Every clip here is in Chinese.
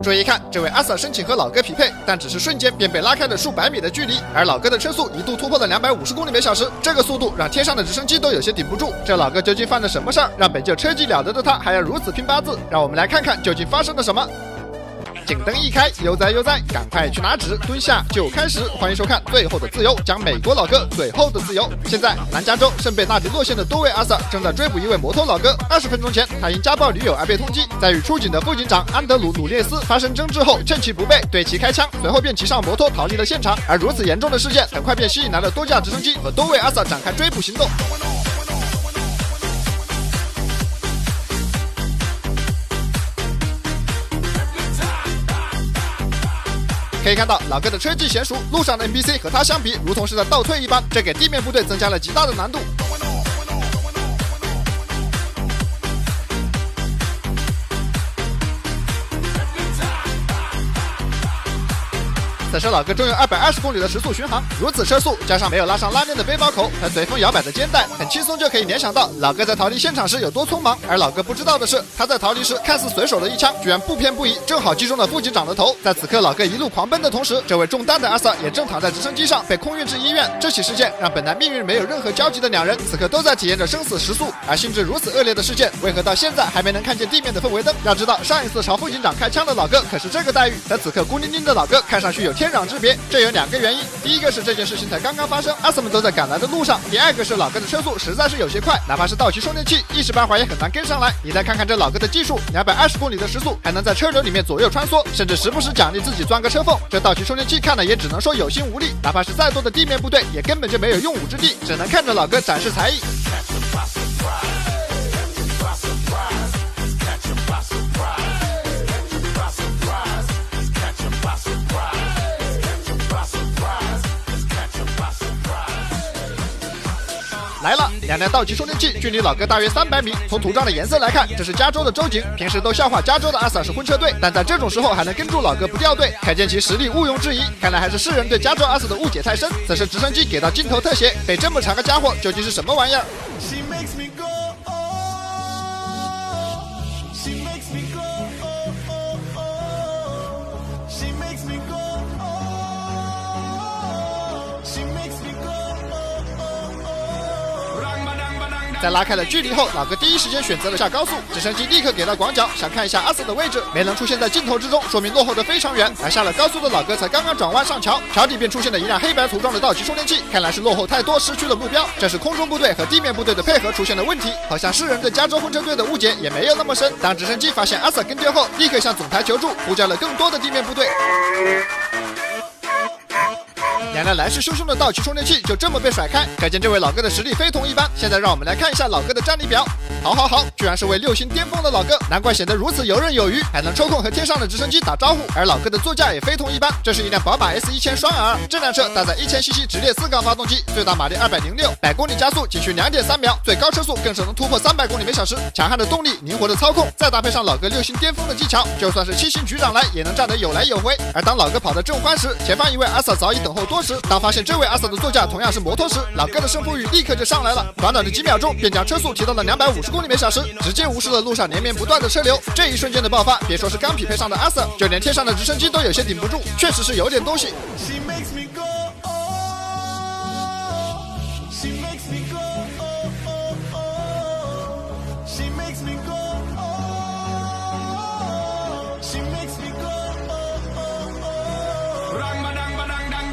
注意看，这位阿 Sir 申请和老哥匹配，但只是瞬间便被拉开了数百米的距离，而老哥的车速一度突破了250公里每小时，这个速度让天上的直升机都有些顶不住。这老哥究竟犯了什么事儿，让本就车技了得的他还要如此拼八字？让我们来看看究竟发生了什么。警灯一开，悠哉悠哉，赶快去拿纸，蹲下就开始。欢迎收看《最后的自由》，讲美国老哥最后的自由。现在，南加州圣贝纳迪诺县的多位阿 Sir 正在追捕一位摩托老哥。20分钟前，他因家暴女友而被通缉，在与出警的副警长安德鲁·努列斯发生争执后，趁其不备对其开枪，随后便骑上摩托逃离了现场。而如此严重的事件，很快便吸引来了多架直升机和多位阿 Sir 展开追捕行动。可以看到，老哥的车技娴熟，路上的 NPC 和他相比，如同是在倒退一般，这给地面部队增加了极大的难度。此时老哥正用220公里的时速巡航，如此车速加上没有拉上拉链的背包口和随风摇摆的肩带，很轻松就可以联想到老哥在逃离现场时有多匆忙。而老哥不知道的是，他在逃离时看似随手的一枪，居然不偏不倚，正好击中了副警长的头。在此刻老哥一路狂奔的同时，这位中弹的阿 Sir 也正躺在直升机上被空运至医院。这起事件让本来命运没有任何交集的两人，此刻都在体验着生死时速。而性质如此恶劣的事件，为何到现在还没能看见地面的氛围灯？要知道，上一次朝副警长开枪的老哥可是这个待遇。在此刻孤零零的老哥看上去有天壤之别，这有2个原因。第一个是这件事情才刚刚发生，阿 Sir 们都在赶来的路上；第二个是老哥的车速实在是有些快，哪怕是道奇充电器，一时半会儿也很难跟上来。你再看看这老哥的技术，220公里的时速，还能在车流里面左右穿梭，甚至时不时奖励自己钻个车缝。这道奇充电器看了也只能说有心无力，哪怕是再多的地面部队，也根本就没有用武之地，只能看着老哥展示才艺。来了，2辆道奇充电器距离老哥大约300米。从图上的颜色来看，这是加州的州警。平时都笑话加州的阿 Sir 是婚车队，但在这种时候还能跟住老哥不掉队，可见其实力毋庸置疑。看来还是世人对加州阿 Sir 的误解太深。此时直升机给到镜头特写，被这么长个家伙究竟是什么玩意儿？在拉开了距离后，老哥第一时间选择了下高速，直升机立刻给到广角，想看一下阿 Sir 的位置，没能出现在镜头之中，说明落后的非常远。而下了高速的老哥才刚刚转弯上桥，桥底便出现了一辆黑白涂装的道奇充电器，看来是落后太多，失去了目标。这是空中部队和地面部队的配合出现了问题，好像世人对加州婚车队的误解也没有那么深。当直升机发现阿 Sir 跟丢后，立刻向总台求助，呼叫了更多的地面部队。2辆来势汹汹的道奇充电器就这么被甩开，可见这位老哥的实力非同一般。现在让我们来看一下老哥的战力表。好，居然是位6星巅峰的老哥，难怪显得如此游刃有余，还能抽空和天上的直升机打招呼。而老哥的座驾也非同一般，这是一辆宝马 S1000双 R， 这辆车搭载1000cc直列4缸发动机，最大马力206，100公里加速仅需2.3秒，最高车速更是能突破300公里每小时。强悍的动力，灵活的操控，再搭配上老哥6星巅峰的技巧，就算是7星局长来也能站得有来有回。而当老哥跑得正欢时，前方一位阿 Sir 早已等候多时。当发现这位阿 Sir 的座驾同样是摩托时，老哥的胜负欲立刻就上来了，短短的几秒钟便将车速提到了250公里每小时，直接无视了路上连绵不断的车流。这一瞬间的爆发，别说是刚匹配上的阿 Sir， 就连天上的直升机都有些顶不住，确实是有点东西。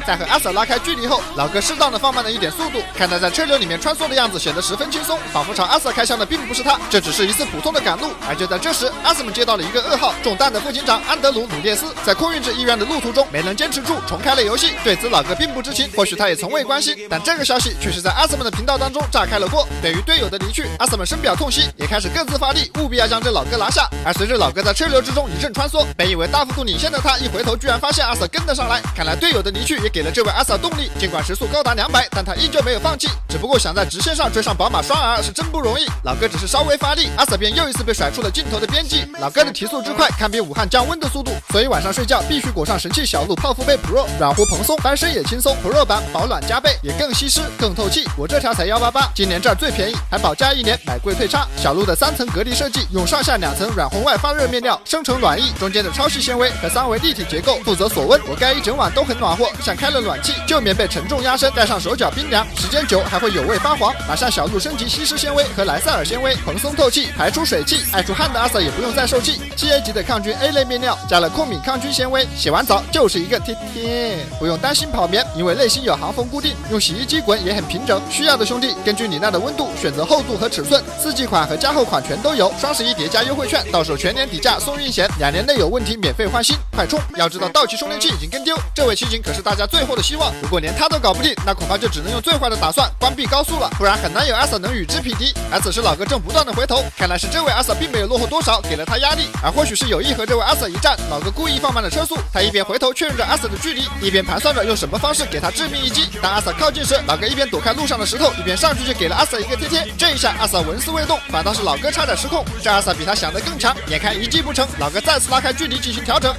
在和阿 Sir 拉开距离后，老哥适当的放慢了一点速度，看他在车流里面穿梭的样子显得十分轻松，仿佛朝阿 Sir 开枪的并不是他，这只是一次普通的赶路。而就在这时，阿 Sir 们接到了一个噩耗，中弹的副警长安德鲁·努列斯在空运至医院的路途中没能坚持住，重开了游戏。对此老哥并不知情，或许他也从未关心，但这个消息却是在阿 Sir 们的频道当中炸开了锅。对于队友的离去，阿 Sir 们深表痛惜，也开始各自发力，务必要将这老哥拿下。而随着老哥在车流之中一阵穿梭，本以为大幅度领先的他，一回头居然发现阿 Sir 跟得上来，看来队友的离去也给给了这位阿 Sa 动力，尽管时速高达200，但他依旧没有放弃。只不过想在直线上追上宝马双 R 是真不容易。老哥只是稍微发力，阿 Sa 便又一次被甩出了镜头的边际。老哥的提速之快堪比武汉降温的速度，所以晚上睡觉必须裹上神器小鹿泡芙被 Pro， 软乎蓬松，翻身也轻松。Pro 版保暖加倍，也更吸湿更透气。我这条才188，今年这儿最便宜，还保加1年，买贵退差。小鹿的3层隔离设计，用上下2层软红外发热面料生成暖翼，中间的超细纤维和3维立体结构负责锁温。我盖一整晚都很暖和，像开了暖气。旧棉被沉重压身，盖上手脚冰凉，时间久还会有味发黄。马上小鹿升级吸湿纤维和莱赛尔纤维，蓬松透气，排出水汽，爱出汗的阿 Sa 也不用再受气。7A 级的抗菌 A 类面料，加了控敏抗菌纤维，洗完澡就是一个贴贴，不用担心跑棉，因为内芯有行缝固定，用洗衣机滚也很平整。需要的兄弟根据你那的温度选择厚度和尺寸，4季款和加厚款全都有。双11叠加优惠券，到手全年底价送运险，2年内有问题免费换新，快冲！要知道道奇充电器已经跟丢，这位奇景可是大家最后的希望。如果连他都搞不定，那恐怕就只能用最坏的打算关闭高速了，不然很难有阿 Sa 能与之匹敌。而此时老哥正不断的回头，看来是这位阿 Sa 并没有落后多少，给了他压力，而或许是有意和这位阿 Sa 一战，老哥故意放慢了车速，他一边回头确认着阿 Sa 的距离，一边盘算着用什么方式给他致命一击。当阿 Sa 靠近时，老哥一边躲开路上的石头，一边上去就给了阿 Sa 一个贴贴。这一下阿 Sa 纹丝未动，反倒是老哥差点失控。这阿 Sa 比他想的更强，眼看一击不成，老哥再次拉开距离进行调整。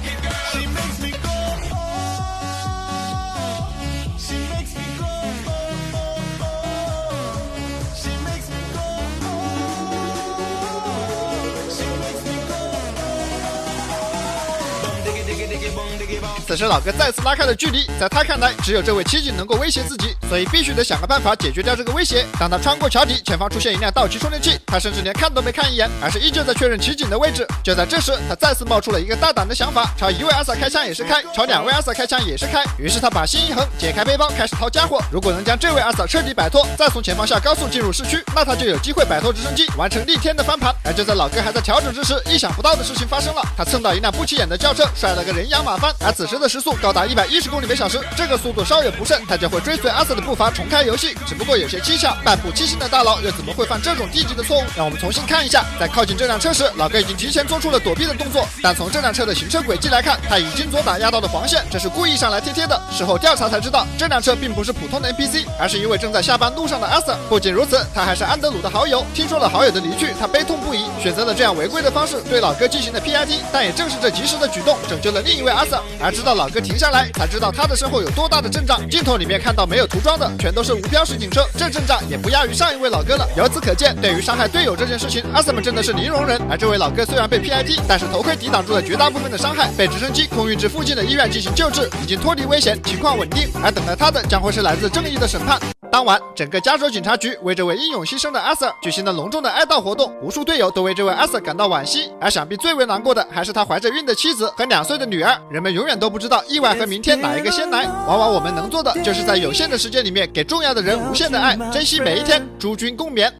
此时老哥再次拉开了距离，在他看来只有这位奇景能够威胁自己，所以必须得想个办法解决掉这个威胁。当他穿过桥底，前方出现一辆道奇充电器，他甚至连看都没看一眼，而是依旧在确认奇景的位置。就在这时，他再次冒出了一个大胆的想法，朝一位阿 Sa 开枪也是开，朝2位阿 Sa 开枪也是开。于是他把心一横，解开背包开始掏家伙。如果能将这位阿 Sa 彻底摆脱，再从前方下高速进入市区，那他就有机会摆脱直升机，完成逆天的翻盘。而就在老哥还在调整之时，意想不到的事情发生了，他蹭到一辆不起眼的轿车，摔了个人仰马翻。而此时的时速高达110公里每小时，这个速度稍有不慎，他就会追随阿 Sa 的步伐重开游戏。只不过有些蹊跷，半步七星的大佬又怎么会犯这种低级的错误？让我们重新看一下，在靠近这辆车时，老哥已经提前做出了躲避的动作，但从这辆车的行车轨迹来看，他已经左打压到了黄线，这是故意上来贴贴的。事后调查才知道，这辆车并不是普通的 NPC， 而是一位正在下班路上的阿 Sa。不仅如此，他还是安德鲁的好友。听说了好友的离去，他悲痛不已，选择了这样违规的方式对老哥进行了 PID。但也正是这及时的举动，拯救了另一位阿 Sa。而直到老哥停下来，才知道他的身后有多大的阵仗。镜头里面看到没有涂装的，全都是无标识警车，这阵仗也不亚于上一位老哥了。由此可见，对于伤害队友这件事情，阿 Sa 们真的是零容忍。而这位老哥虽然被 PID， 但是头盔抵挡住了绝大部分的伤害，被直升机空运至附近的医院进行救治，已经脱离危险，情况稳定。而等待他的将会是来自正义的审判。当晚，整个加州警察局为这位英勇牺牲的阿 Sa 举行了隆重的哀悼活动，无数队友都为这位阿 Sa 感到惋惜。而想必最为难过的还是他怀着孕的妻子和2岁的女儿。人们永远都不知道意外和明天哪一个先来，往往我们能做的就是在有限的时间里面给重要的人无限的爱，珍惜每一天，诸君共勉。